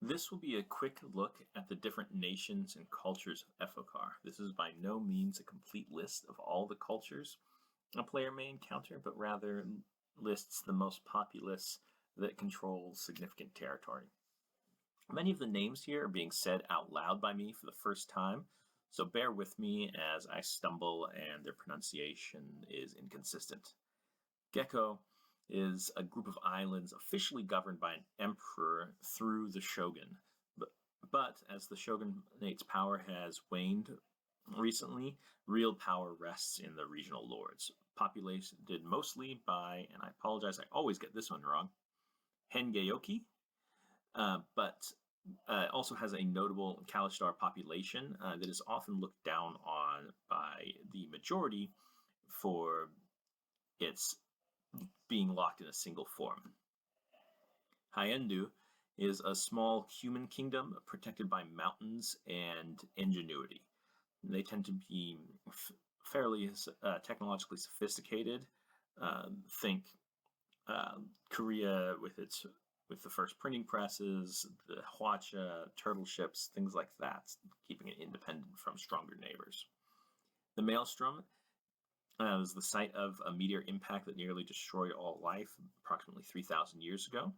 This will be a quick look at the different nations and cultures of Efoqar. This is by no means a complete list of all the cultures a player may encounter, but rather lists the most populous that control significant territory. Many of the names here are being said out loud by me for the first time, so bear with me as I stumble and their pronunciation is inconsistent. Gecko is a group of islands officially governed by an emperor through the shogun. But as the shogunate's power has waned recently, real power rests in the regional lords, populated mostly by, and I apologize, I always get this one wrong, Hengeyoki, but also has a notable Kalishtar population that is often looked down on by the majority for its being locked in a single form. Hyendu is a small human kingdom protected by mountains and ingenuity. They tend to be fairly technologically sophisticated. Think Korea with the first printing presses, the Hwacha, turtle ships, things like that, keeping it independent from stronger neighbors. The Maelstrom is the site of a meteor impact that nearly destroyed all life approximately 3,000 years ago,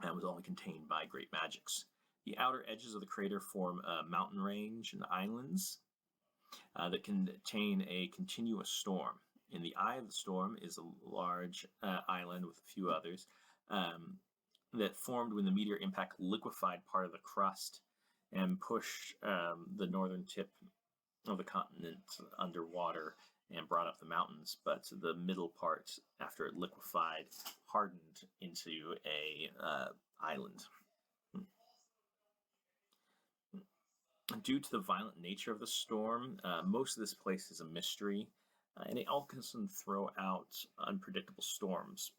and was only contained by great magics. The outer edges of the crater form a mountain range and islands that contain a continuous storm. In the eye of the storm is a large island with a few others that formed when the meteor impact liquefied part of the crust and pushed the northern tip of the continent underwater and brought up the mountains, but the middle part, after it liquefied, hardened into a island. Due to the violent nature of the storm, most of this place is a mystery, and it all can throw out unpredictable storms.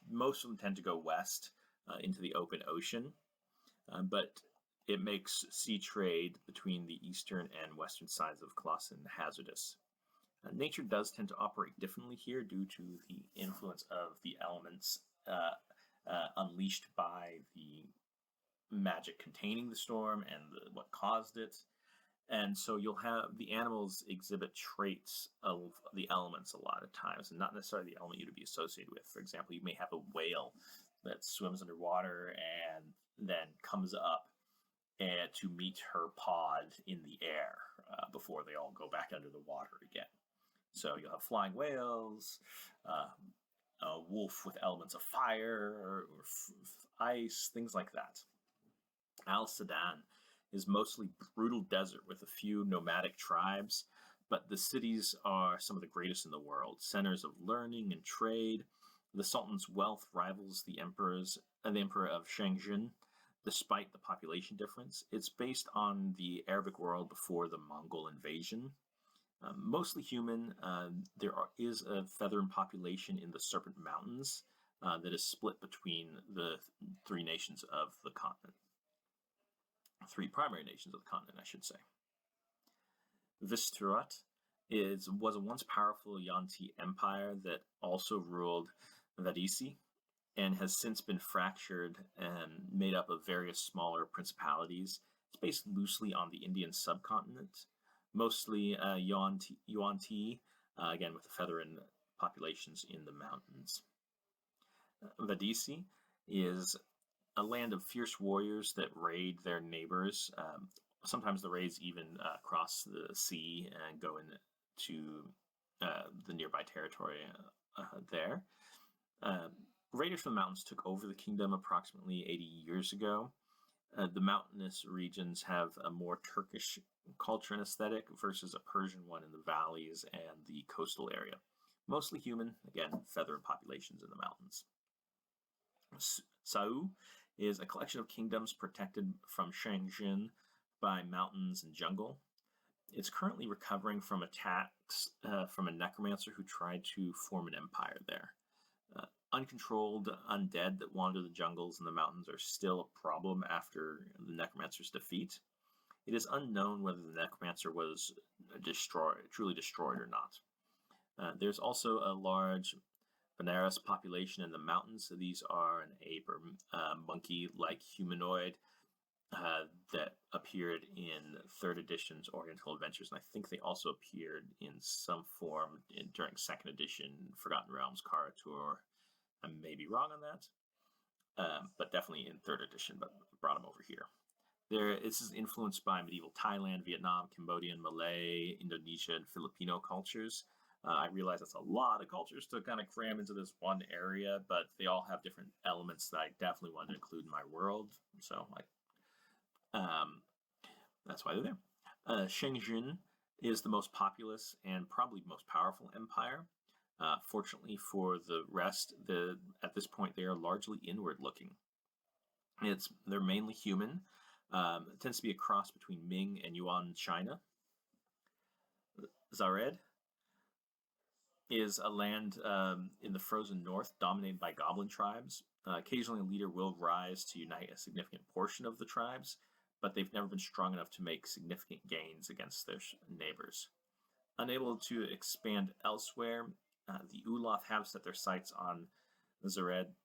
Most of them tend to go west into the open ocean, but it makes sea trade between the eastern and western sides of Clausen hazardous. Nature does tend to operate differently here due to the influence of the elements unleashed by the magic containing the storm and what caused it. And so you'll have the animals exhibit traits of the elements a lot of times, and not necessarily the element you would be associated with. For example, you may have a whale that swims underwater and then comes up to meet her pod in the air before they all go back under the water again. So you'll have flying whales, a wolf with elements of fire or ice, things like that. Al Sadan is mostly brutal desert with a few nomadic tribes, but the cities are some of the greatest in the world, centers of learning and trade. The Sultan's wealth rivals the Emperor of Shenzhen, despite the population difference. It's based on the Arabic world before the Mongol invasion. Mostly human, there is a feathered population in the Serpent Mountains that is split between the three nations of the continent. Three primary nations of the continent, I should say. Visturat was a once powerful Yuan-Ti empire that also ruled Vadisi and has since been fractured and made up of various smaller principalities. It's based loosely on the Indian subcontinent, mostly Yuan-Ti, again with the feathered populations in the mountains. Vadisi is a land of fierce warriors that raid their neighbors. Sometimes the raids even cross the sea and go into the nearby territory there. Raiders from the mountains took over the kingdom approximately 80 years ago. The mountainous regions have a more Turkish culture and aesthetic versus a Persian one in the valleys and the coastal area. Mostly human, again, feathered populations in the mountains. Sau is a collection of kingdoms protected from Shenzhen by mountains and jungle. It's currently recovering from attacks from a necromancer who tried to form an empire there. Uncontrolled undead that wander the jungles and the mountains are still a problem after the necromancer's defeat. It is unknown whether the necromancer was truly destroyed or not. There's also a large Benares population in the mountains. So these are an ape or monkey-like humanoid that appeared in 3rd edition's Oriental Adventures, and I think they also appeared in some form during 2nd edition Forgotten Realms Kara Tour. I may be wrong on that, but definitely in 3rd edition, but brought them over here. This is influenced by medieval Thailand, Vietnam, Cambodian, Malay, Indonesia, and Filipino cultures. I realize that's a lot of cultures to kind of cram into this one area, but they all have different elements that I definitely wanted to include in my world. So that's why they're there. Shenzhen is the most populous and probably most powerful empire. Fortunately for the rest, at this point they are largely inward-looking. They're mainly human. It tends to be a cross between Ming and Yuan China. Zared is a land in the frozen north dominated by goblin tribes. Occasionally a leader will rise to unite a significant portion of the tribes, but they've never been strong enough to make significant gains against their neighbors. Unable to expand elsewhere, the Uloth have set their sights on Zared,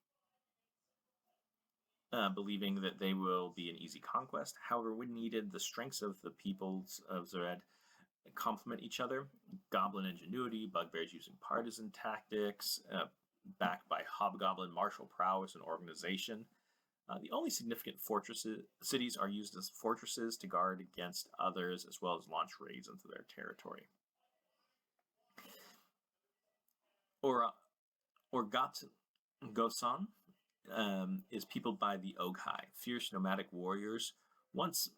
believing that they will be an easy conquest. However, when needed, the strengths of the peoples of Zared complement each other. Goblin ingenuity, bugbears using partisan tactics, backed by hobgoblin martial prowess and organization. The only significant cities are used as fortresses to guard against others, as well as launch raids into their territory. Gosan is peopled by the Oghai, fierce nomadic warriors, once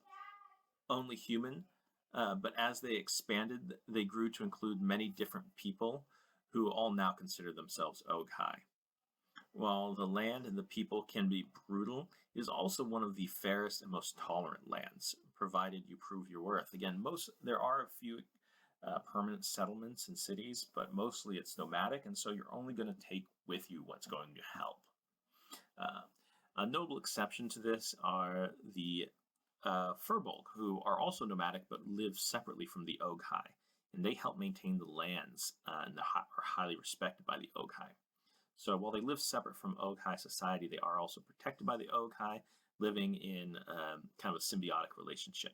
only human, but as they expanded, they grew to include many different people who all now consider themselves Oghai. While the land and the people can be brutal, it is also one of the fairest and most tolerant lands, provided you prove your worth. Again, there are a few permanent settlements and cities, but mostly it's nomadic, and so you're only going to take with you what's going to help. A notable exception to this are the Furbolg, who are also nomadic but live separately from the Oghai, and they help maintain the lands and are highly respected by the Oghai. So while they live separate from Oghai society, they are also protected by the Oghai, living in kind of a symbiotic relationship,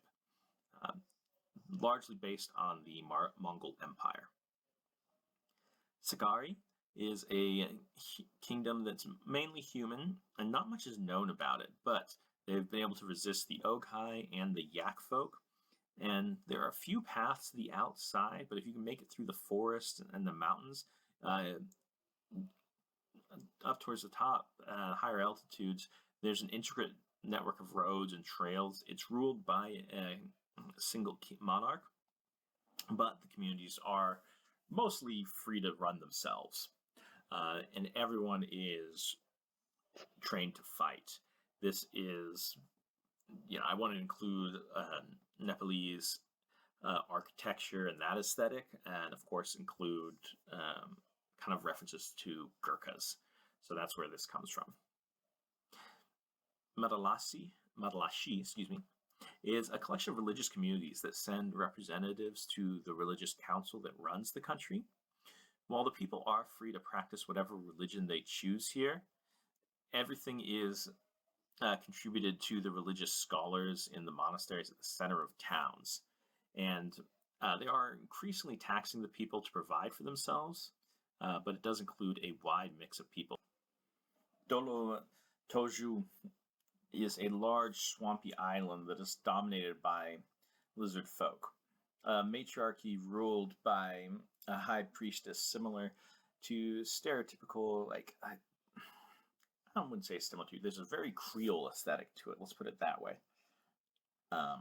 largely based on the Mongol Empire. Sagari is a kingdom that's mainly human, and not much is known about it, but they've been able to resist the Oghai and the Yak folk, and there are a few paths to the outside, but if you can make it through the forest and the mountains, up towards the top, higher altitudes, there's an intricate network of roads and trails. It's ruled by a single monarch, but the communities are mostly free to run themselves, and everyone is trained to fight. This is, I want to include Nepalese architecture and that aesthetic, and of course include kind of references to Gurkhas. So that's where this comes from. Madalashi, is a collection of religious communities that send representatives to the religious council that runs the country. While the people are free to practice whatever religion they choose here, everything is contributed to the religious scholars in the monasteries at the center of towns. And they are increasingly taxing the people to provide for themselves, but it does include a wide mix of people. Dolo Toju is a large swampy island that is dominated by lizard folk. A matriarchy ruled by a high priestess similar to stereotypical, I wouldn't say similar to, there's a very Creole aesthetic to it, let's put it that way. But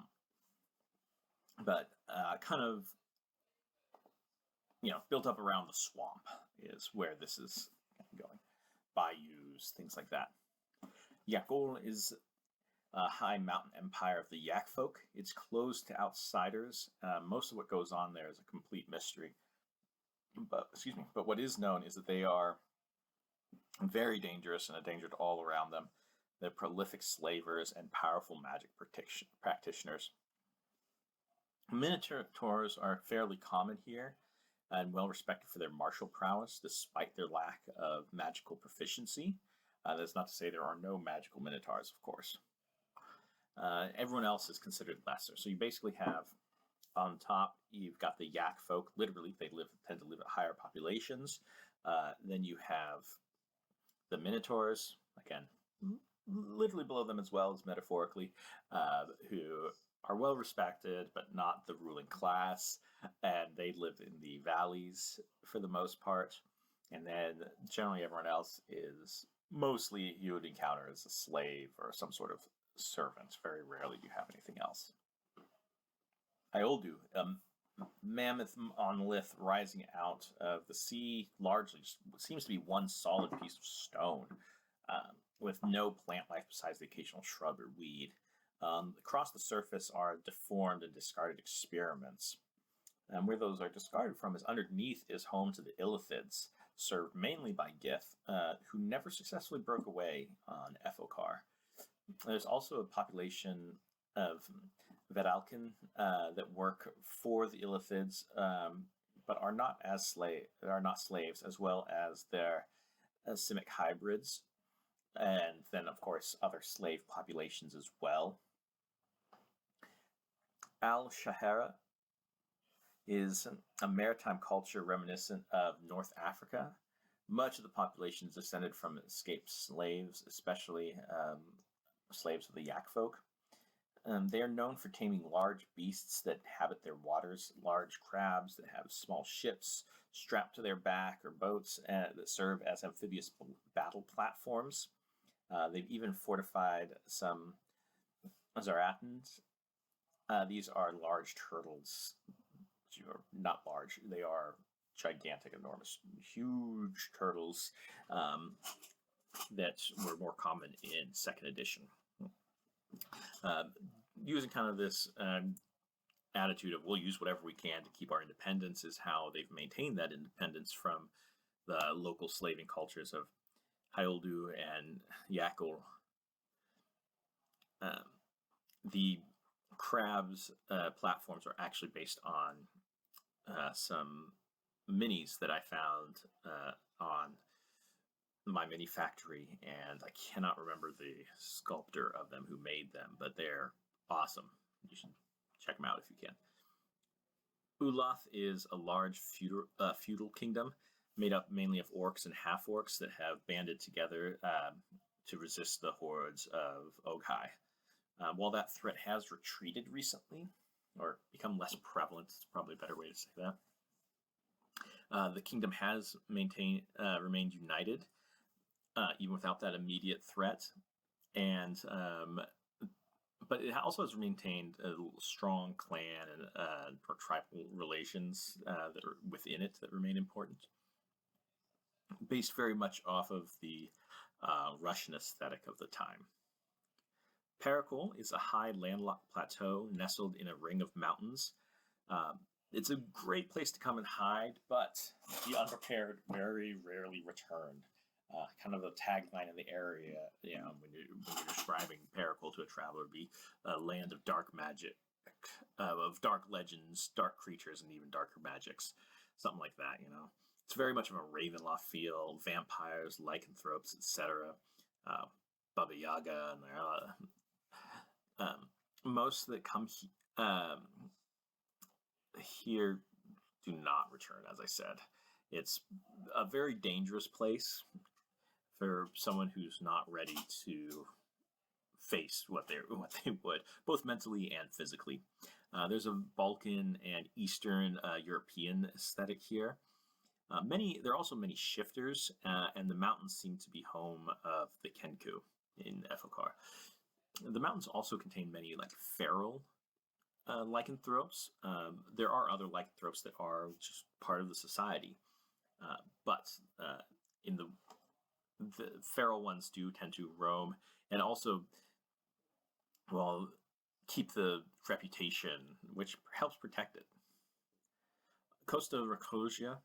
kind of, built up around the swamp is where this is going. Bayous, things like that. Yakul is a high mountain empire of the Yak folk. It's closed to outsiders. Most of what goes on there is a complete mystery. But what is known is that they are very dangerous and a danger to all around them. They're prolific slavers and powerful magic practitioners. Minotaurs are fairly common here, and well respected for their martial prowess despite their lack of magical proficiency. That's not to say there are no magical minotaurs, of course. Everyone else is considered lesser. So you basically have on top, you've got the yak folk. Literally, they tend to live at higher populations. Then you have the minotaurs, again, literally below them as well as metaphorically, who are well respected but not the ruling class, and they live in the valleys for the most part. And then generally everyone else is mostly you would encounter as a slave or some sort of servant. Very rarely do you have anything else. Ioldu, mammoth monolith rising out of the sea, largely just seems to be one solid piece of stone, with no plant life besides the occasional shrub or weed. Across the surface are deformed and discarded experiments. And where those are discarded from is underneath is home to the illithids, served mainly by Gith, who never successfully broke away on Efoqar. There's also a population of Vedalken that work for the illithids, but are not slaves, as well as their Simic hybrids, and then of course other slave populations as well. Al-Shahara is a maritime culture reminiscent of North Africa. Much of the population is descended from escaped slaves, especially slaves of the yak folk. They are known for taming large beasts that inhabit their waters, large crabs that have small ships strapped to their back or boats that serve as amphibious battle platforms. They've even fortified some Zaratans. These are large turtles. Not large, they are gigantic, enormous, huge turtles that were more common in 2nd edition. Using kind of this attitude of we'll use whatever we can to keep our independence is how they've maintained that independence from the local slaving cultures of Hyoldu and Yakul. The crabs platforms are actually based on some minis that I found on my mini factory, and I cannot remember the sculptor of them who made them, but they're awesome. You should check them out if you can. Ulath is a large feudal kingdom made up mainly of orcs and half-orcs that have banded together to resist the hordes of Oghai. While that threat has retreated recently, or become less prevalent, it's probably a better way to say that, the kingdom has remained united, even without that immediate threat, and but it also has maintained a strong clan and or tribal relations that are within it that remain important, based very much off of the Russian aesthetic of the time. Paracol is a high landlocked plateau nestled in a ring of mountains. It's a great place to come and hide, but the unprepared very rarely return. Kind of a tagline in the area, when you're describing Paracol to a traveler, would be a land of dark magic, of dark legends, dark creatures, and even darker magics. Something like that, It's very much of a Ravenloft feel, vampires, lycanthropes, etc. Baba Yaga, and most that come here do not return, as I said. It's a very dangerous place for someone who's not ready to face what they would, both mentally and physically. There's a Balkan and Eastern European aesthetic here. There are also many shifters, and the mountains seem to be home of the Kenku in Efoqar. The mountains also contain many feral lycanthropes. There are other lycanthropes that are just part of the society, but in the feral ones do tend to roam and also, keep the reputation, which helps protect it. Costa Rakosia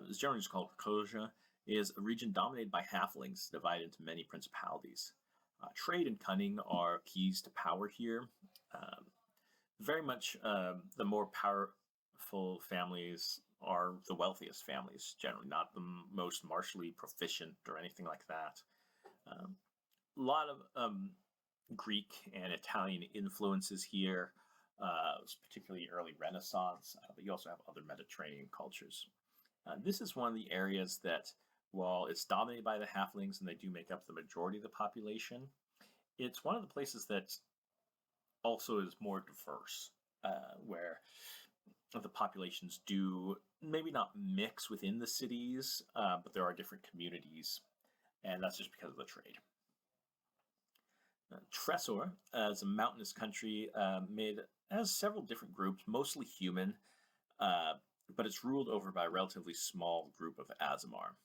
is generally just called Rakosia, is a region dominated by halflings divided into many principalities. Trade and cunning are keys to power here. Very much the more powerful families are the wealthiest families, generally, not the most martially proficient or anything like that. A lot of Greek and Italian influences here, particularly early Renaissance, but you also have other Mediterranean cultures. This is one of the areas that, while it's dominated by the halflings and they do make up the majority of the population, it's one of the places that also is more diverse, where the populations do maybe not mix within the cities, but there are different communities, and that's just because of the trade. Tresor is a mountainous country has several different groups, mostly human, but it's ruled over by a relatively small group of Aasimar.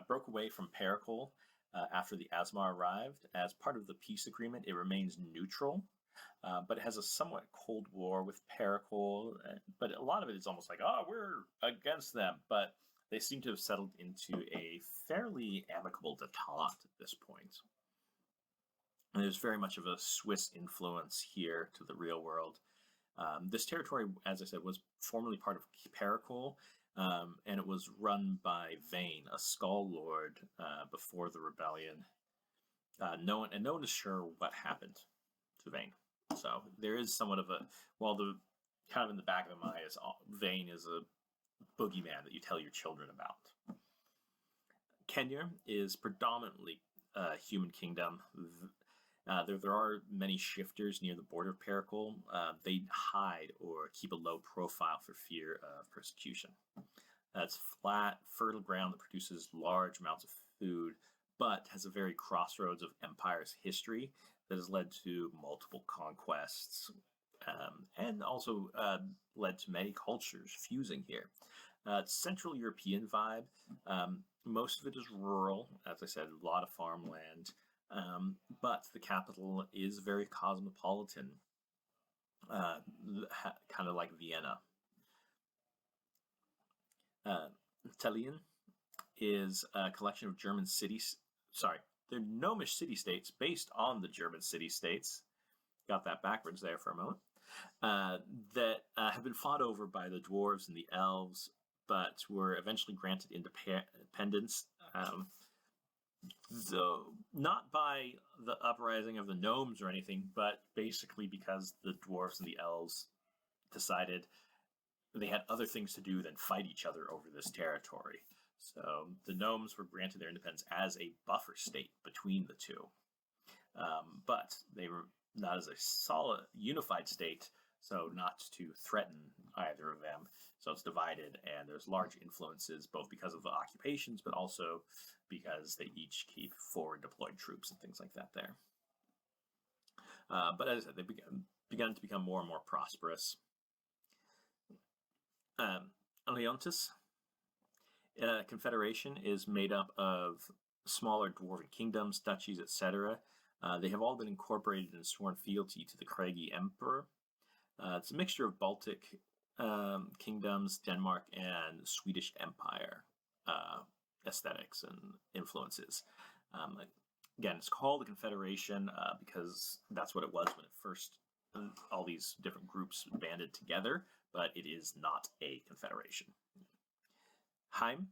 Broke away from Pericles after the Aasimar arrived. As part of the peace agreement, it remains neutral, but it has a somewhat cold war with Pericles. But a lot of it is almost like, oh, we're against them. But they seem to have settled into a fairly amicable detente at this point. And there's very much of a Swiss influence here to the real world. This territory, as I said, was formerly part of Pericles, and it was run by Vane, a Skull Lord, before the rebellion. No one is sure what happened to Vane. So there is somewhat of a, while the kind of in the back of the mind is Vane is a boogeyman that you tell your children about. Kenya is predominantly a human kingdom. There are many shifters near the border of Pericles. They hide or keep a low profile for fear of persecution. It's flat, fertile ground that produces large amounts of food, but has a very crossroads of empire's history that has led to multiple conquests, and also led to many cultures fusing here. Central European vibe. Most of it is rural, as I said, a lot of farmland. But the capital is very cosmopolitan, kind of like Vienna. Tallinn is a collection of German cities. Sorry, they're gnomish city-states based on the German city-states. Got that backwards there for a moment. That have been fought over by the dwarves and the elves, but were eventually granted independence. So not by the uprising of the gnomes or anything, but basically because the dwarves and the elves decided they had other things to do than fight each other over this territory. So the gnomes were granted their independence as a buffer state between the two. But they were not as a solid, unified state, so not to threaten either of them. So it's divided, and there's large influences, both because of the occupations, but also because they each keep forward deployed troops and things like that there. But as I said, they began to become more and more prosperous. Leontis confederation is made up of smaller dwarven kingdoms, duchies, etc. They have all been incorporated in sworn fealty to the Craigie Emperor. It's a mixture of Baltic kingdoms, Denmark, and Swedish Empire aesthetics and influences. Again, it's called a confederation because that's what it was when it first, all these different groups banded together, but it is not a confederation. Heim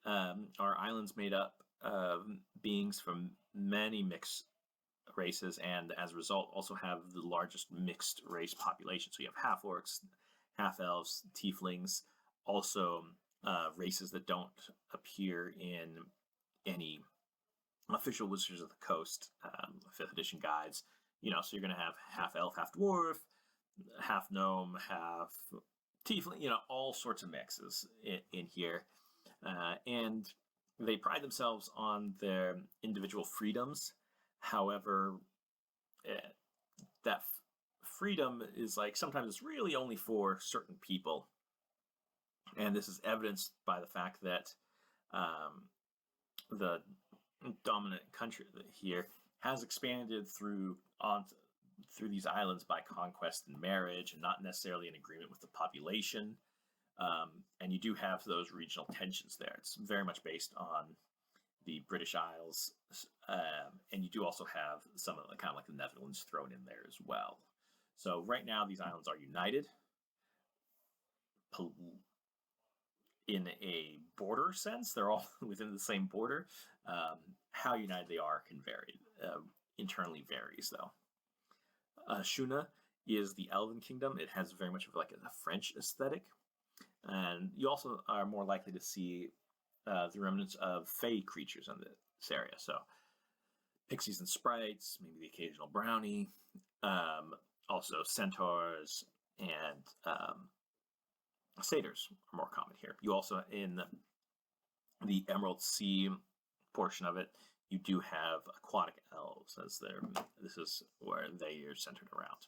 are islands made up of beings from many mixed races, and as a result also have the largest mixed race population. So you have half-orcs, half-elves, tieflings, also races that don't appear in any official Wizards of the Coast 5th edition guides. So you're going to have half-elf, half-dwarf, half-gnome, half-tiefling, all sorts of mixes in here. And they pride themselves on their individual freedoms. However, that freedom is like sometimes it's really only for certain people. And this is evidenced by the fact that the dominant country here has expanded through these islands by conquest and marriage, and not necessarily in agreement with the population. And you do have those regional tensions there. It's very much based on the British Isles, and you do also have some of the kind of like the Netherlands thrown in there as well. So right now these islands are united. in a border sense. They're all within the same border. How united they are can vary. Internally varies, though. Shuna is the Elven Kingdom. It has very much of like a French aesthetic. And you also are more likely to see the remnants of Fey creatures in this area. So pixies and sprites, maybe the occasional brownie, also centaurs and satyrs are more common here. You also, in the Emerald Sea portion of it, you do have aquatic elves, as this is where they are centered around.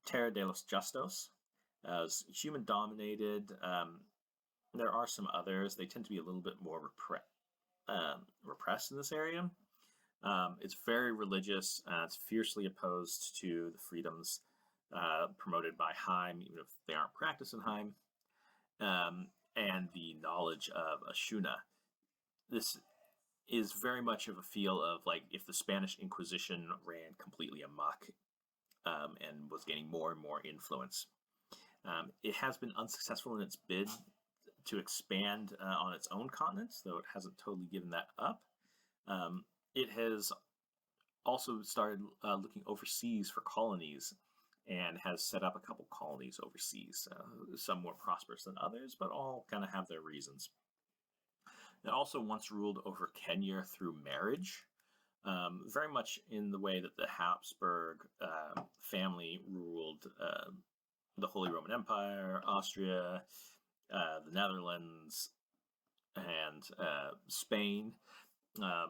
Terra de los Justos, as human dominated. There are some others. They tend to be a little bit more repressed in this area. It's very religious. It's fiercely opposed to the freedoms promoted by Heim, even if they aren't practicing Heim, and the knowledge of Ashuna. This is very much of a feel of like if the Spanish Inquisition ran completely amok and was gaining more and more influence. It has been unsuccessful in its bid to expand on its own continents, though it hasn't totally given that up. It has also started looking overseas for colonies and has set up a couple colonies overseas, some more prosperous than others, but all kind of have their reasons. It also once ruled over Kenya through marriage, very much in the way that the Habsburg family ruled the Holy Roman Empire, Austria, the Netherlands, and Spain.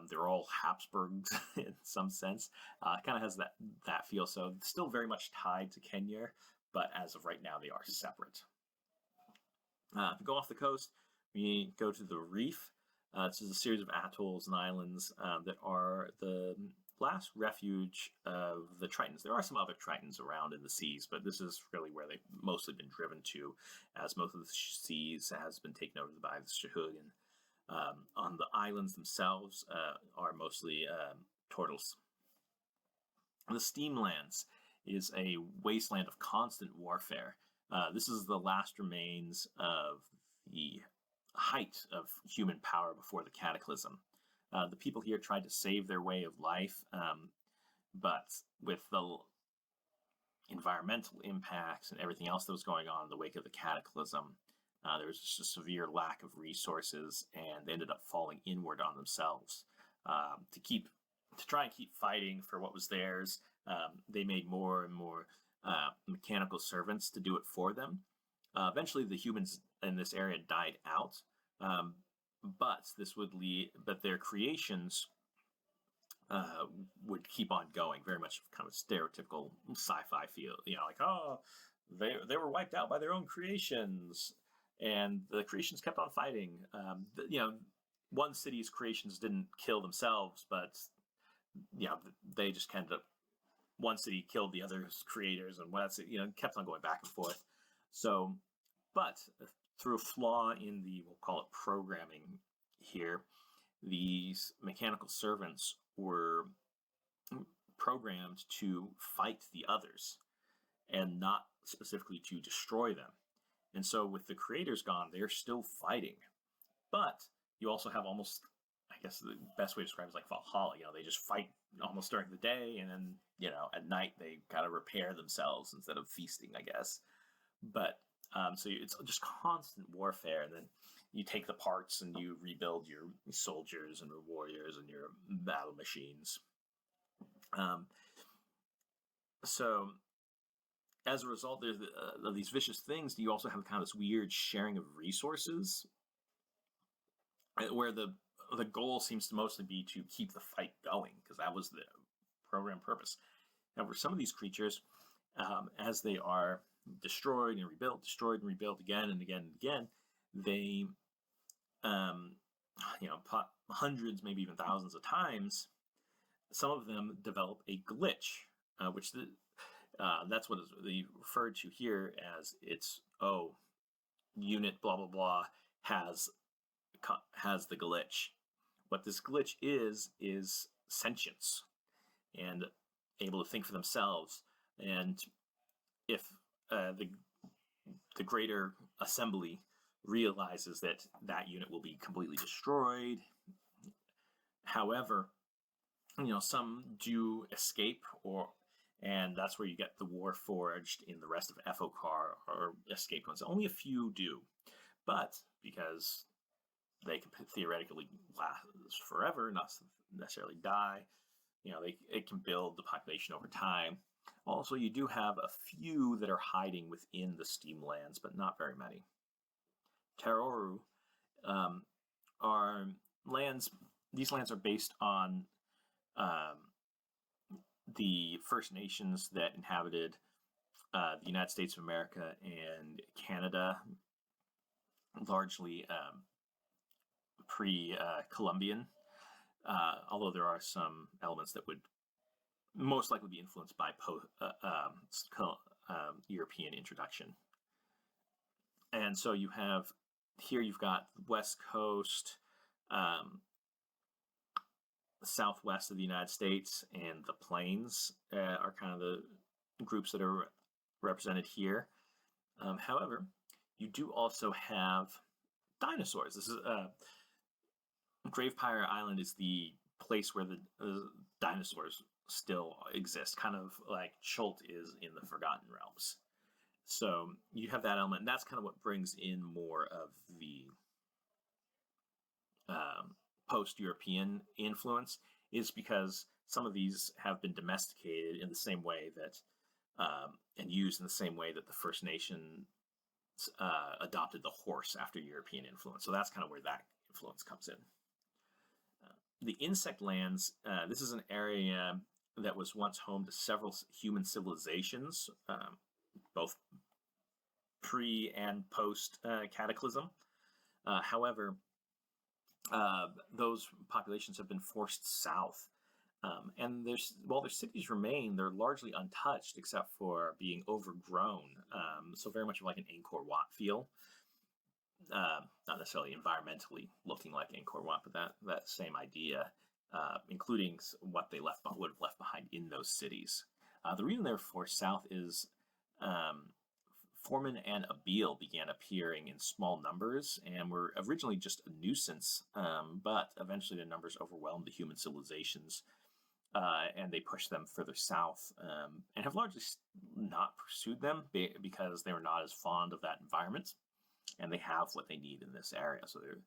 They're all Habsburgs in some sense. It kind of has that feel. So still very much tied to Kenya, but as of right now, they are separate. If we go off the coast, we go to the reef. This is a series of atolls and islands that are the last refuge of the Tritons. There are some other Tritons around in the seas, but this is really where they've mostly been driven to, as most of the seas has been taken over by the Shahugan. On the islands themselves are mostly turtles. The Steamlands is a wasteland of constant warfare. This is the last remains of the height of human power before the cataclysm. The people here tried to save their way of life, but with the environmental impacts and everything else that was going on in the wake of the cataclysm, there was just a severe lack of resources, and they ended up falling inward on themselves. To try and keep fighting for what was theirs, they made more and more mechanical servants to do it for them. Eventually, the humans in this area died out, but their creations would keep on going. Very much kind of stereotypical sci-fi feel, like they were wiped out by their own creations, and the creations kept on fighting. One city's creations didn't kill themselves, but they just kind of one city killed the other's creators, and kept on going back and forth. So, but through a flaw in we'll call it programming here, these mechanical servants were programmed to fight the others and not specifically to destroy them. And so with the creators gone, they're still fighting. But you also have almost, I guess the best way to describe it is like Valhalla. They just fight almost during the day, and then, at night they kind of repair themselves instead of feasting, I guess. But so it's just constant warfare, and then you take the parts and you rebuild your soldiers and your warriors and your battle machines. So as a result of these vicious things, you also have kind of this weird sharing of resources, where the goal seems to mostly be to keep the fight going, because that was the program purpose. However, some of these creatures, as they are destroyed and rebuilt again and again and again, they, hundreds, maybe even thousands of times, some of them develop a glitch, which that's what is referred to here as unit blah blah blah has the glitch. What this glitch is sentience and able to think for themselves. And if the greater assembly realizes that that unit will be completely destroyed. However, some do escape, and that's where you get the war forged in the rest of Efoqar, or escape ones. Only a few do, but because they can theoretically last forever, not necessarily die, it can build the population over time. Also, you do have a few that are hiding within the steam lands, but not very many. Teroru are lands. These lands are based on the First Nations that inhabited the United States of America and Canada, largely pre-Columbian, although there are some elements that would most likely be influenced by European introduction. And so you've got West Coast, southwest of the United States, and the plains are kind of the groups that are represented here. However, you do also have dinosaurs. This is Gravepire Island is the place where the dinosaurs still exist, kind of like Chult is in the Forgotten Realms. So you have that element, and that's kind of what brings in more of the post-European influence, is because some of these have been domesticated in the same way that, and used in the same way that the First Nations adopted the horse after European influence. So that's kind of where that influence comes in. The insect lands, this is an area that was once home to several human civilizations, both pre and post cataclysm. However, those populations have been forced south. And while their cities remain, they're largely untouched except for being overgrown. So very much like an Angkor Wat feel. Not necessarily environmentally looking like Angkor Wat, but that same idea, including what they would have left behind in those cities. The reason they're forced south is Foreman and Abil began appearing in small numbers and were originally just a nuisance, but eventually their numbers overwhelmed the human civilizations, and they pushed them further south, and have largely not pursued them because they were not as fond of that environment, and they have what they need in this area. So they're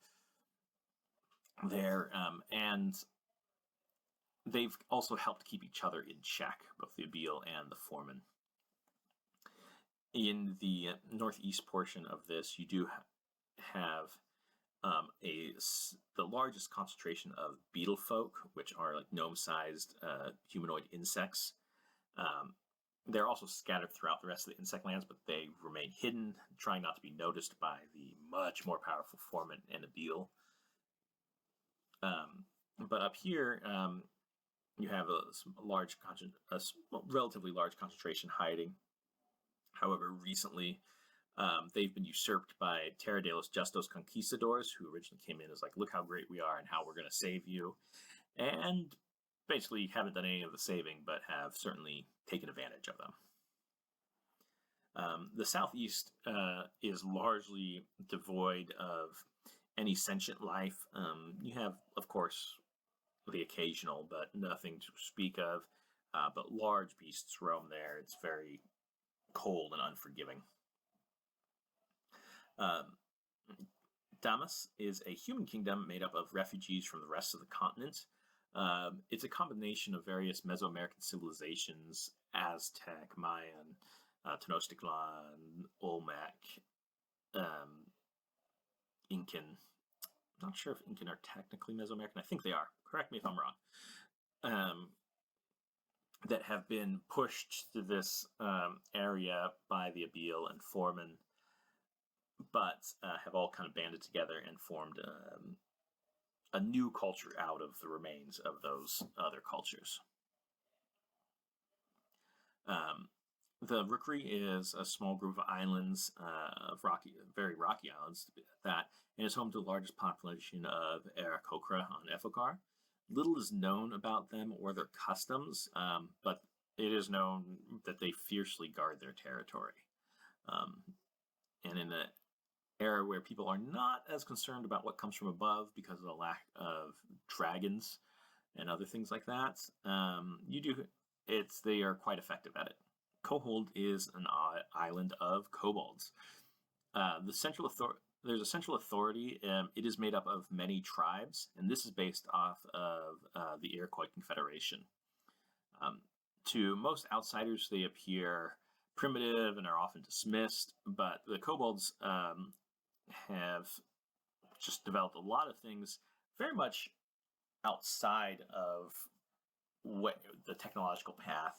there, and they've also helped keep each other in check, both the Abil and the Foreman. In the northeast portion of this, you do have the largest concentration of beetle folk, which are like gnome-sized humanoid insects. They're also scattered throughout the rest of the insect lands, but they remain hidden, trying not to be noticed by the much more powerful Foreman and Abil. But up here, you have a relatively large concentration hiding. However, recently, they've been usurped by Terra de los Justos Conquistadors, who originally came in as like, look how great we are and how we're going to save you. And basically haven't done any of the saving, but have certainly taken advantage of them. The southeast is largely devoid of any sentient life. You have, of course, the occasional, but nothing to speak of. But large beasts roam there. It's very cold and unforgiving. Damas is a human kingdom made up of refugees from the rest of the continent. It's a combination of various Mesoamerican civilizations: Aztec, Mayan, Tenochtitlan, Olmec, Incan. I'm not sure if Incan are technically Mesoamerican. I think they are. Correct me if I'm wrong. That have been pushed to this area by the Abil and Foreman, but have all kind of banded together and formed a new culture out of the remains of those other cultures. The Rookery is a small group of islands, very rocky islands, and is home to the largest population of Aarakocra on Efoqar. Little is known about them or their customs, but it is known that they fiercely guard their territory. And in the era where people are not as concerned about what comes from above because of the lack of dragons and other things like that. They are quite effective at it. Kohold is an island of kobolds. There's a central authority. It is made up of many tribes, and this is based off of the Iroquois Confederation. To most outsiders, they appear primitive and are often dismissed, but the kobolds have just developed a lot of things very much outside of what the technological path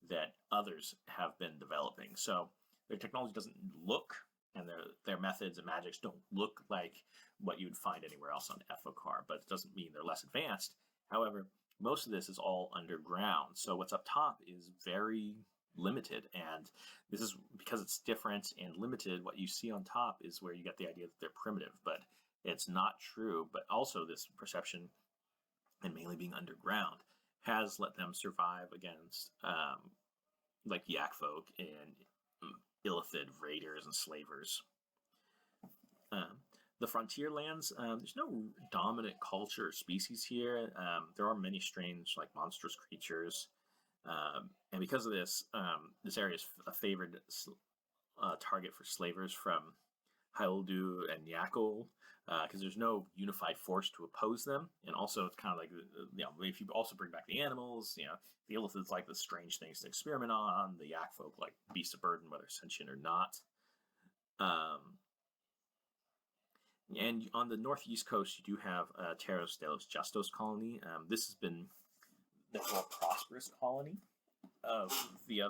that others have been developing. So their technology doesn't look, and their methods and magics don't look like what you would find anywhere else on Efoqar, but it doesn't mean they're less advanced. However, most of this is all underground, so what's up top is very limited, and this is because it's different and limited. What you see on top is where you get the idea that they're primitive, but it's not true. But also this perception, and mainly being underground, has let them survive against like yak folk and illithid raiders and slavers. The frontier lands, there's no dominant culture or species here. There are many strange, like monstrous creatures. And because of this, this area is a favored target for slavers from Haildu and Yakul, because there's no unified force to oppose them. And also, it's kind of like, if you also bring back the animals, the illithids like the strange things to experiment on. The yak folk like beasts of burden, whether sentient or not. And on the northeast coast, you do have Terros de los Justos colony. This has been the more prosperous colony of the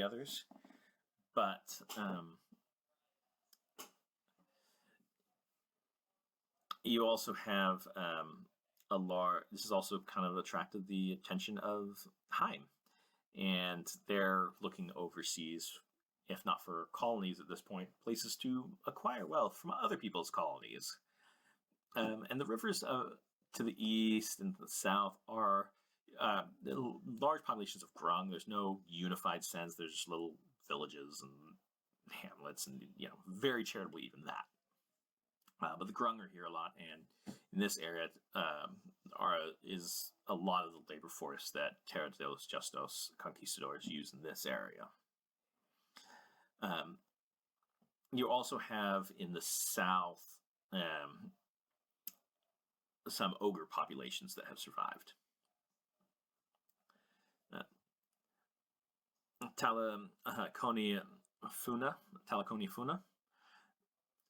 others, but you also have a large. This has also kind of attracted the attention of Heim, and they're looking overseas, if not for colonies at this point, places to acquire wealth from other people's colonies. And the rivers to the east and the south are large populations of Grung. There's no unified sense. There's just little villages and hamlets, and very charitable even that. But the Grung are here a lot, and in this area is a lot of the labor force that Terra de los Justos conquistadors use in this area. You also have in the south some ogre populations that have survived. Talaconia Funa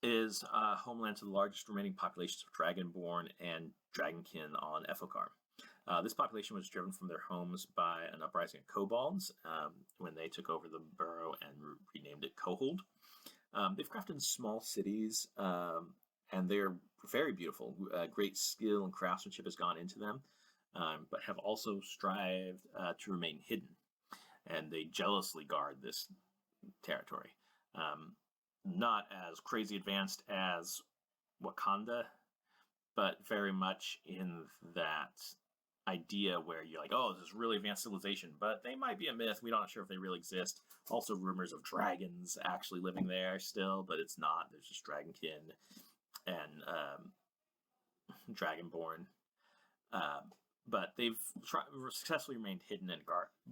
is homeland to the largest remaining populations of Dragonborn and Dragonkin on Efoqar. This population was driven from their homes by an uprising of kobolds when they took over the burrow and renamed it Kohold. They've crafted small cities, and they're very beautiful. Great skill and craftsmanship has gone into them, but have also strived to remain hidden. And they jealously guard this territory. Not as crazy advanced as Wakanda, but very much in that idea where you're like, oh, this is really advanced civilization, but they might be a myth. We're not sure if they really exist. Also, rumors of dragons actually living there still, but it's not. There's just Dragonkin and Dragonborn. But they've successfully remained hidden and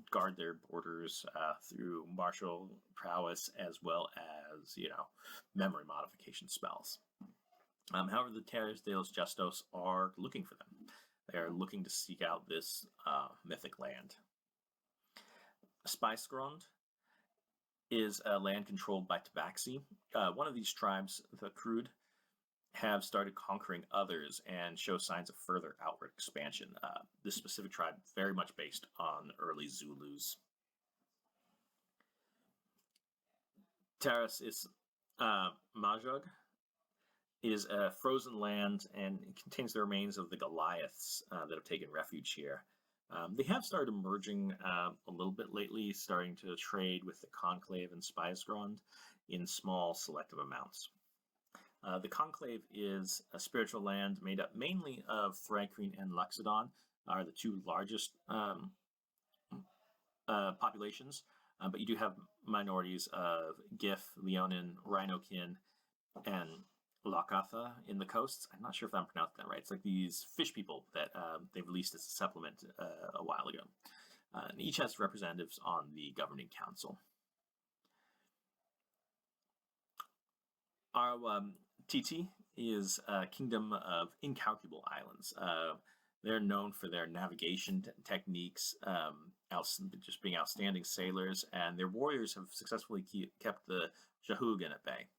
guard their borders through martial prowess as well as, memory modification spells. However, the Terras de los Justos are looking for them. They are looking to seek out this mythic land. Spicegrond is a land controlled by Tabaxi. One of these tribes, the Crude, have started conquering others and show signs of further outward expansion. This specific tribe very much based on early Zulus. Taras is Majog is a frozen land, and it contains the remains of the Goliaths that have taken refuge here. They have started emerging a little bit lately, starting to trade with the Conclave and Spicegrond in small selective amounts. The Conclave is a spiritual land made up mainly of Thrycreen and Luxodon, are the two largest populations, but you do have minorities of Gif, Leonin, Rhinokin, and Lakatha in the coasts. I'm not sure if I'm pronouncing that right. It's like these fish people that they released as a supplement a while ago. And each has representatives on the governing council. Our TT is a kingdom of incalculable islands. They're known for their navigation techniques, just being outstanding sailors, and their warriors have successfully kept the Shahugan at bay.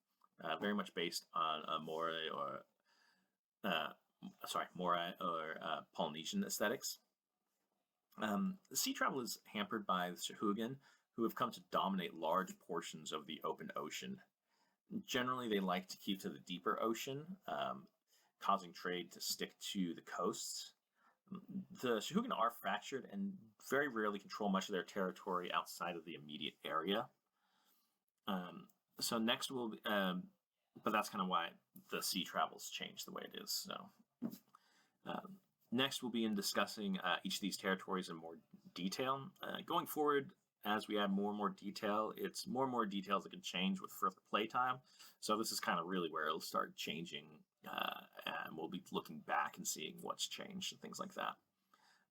Very much based on Morai or Polynesian aesthetics. Sea travel is hampered by the Shahugan, who have come to dominate large portions of the open ocean. Generally, they like to keep to the deeper ocean, causing trade to stick to the coasts. The Shahugan are fractured and very rarely control much of their territory outside of the immediate area. So next we'll, but that's kind of why the sea travels change the way it is. So next we'll be discussing each of these territories in more detail. Going forward, as we add more and more detail, it's more and more details that can change with further playtime. So this is kind of really where it'll start changing, and we'll be looking back and seeing what's changed and things like that.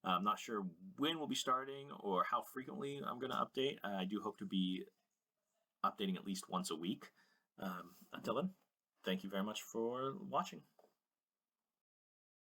I'm not sure when we'll be starting or how frequently I'm going to update. I do hope to be updating at least once a week. Until then, thank you very much for watching.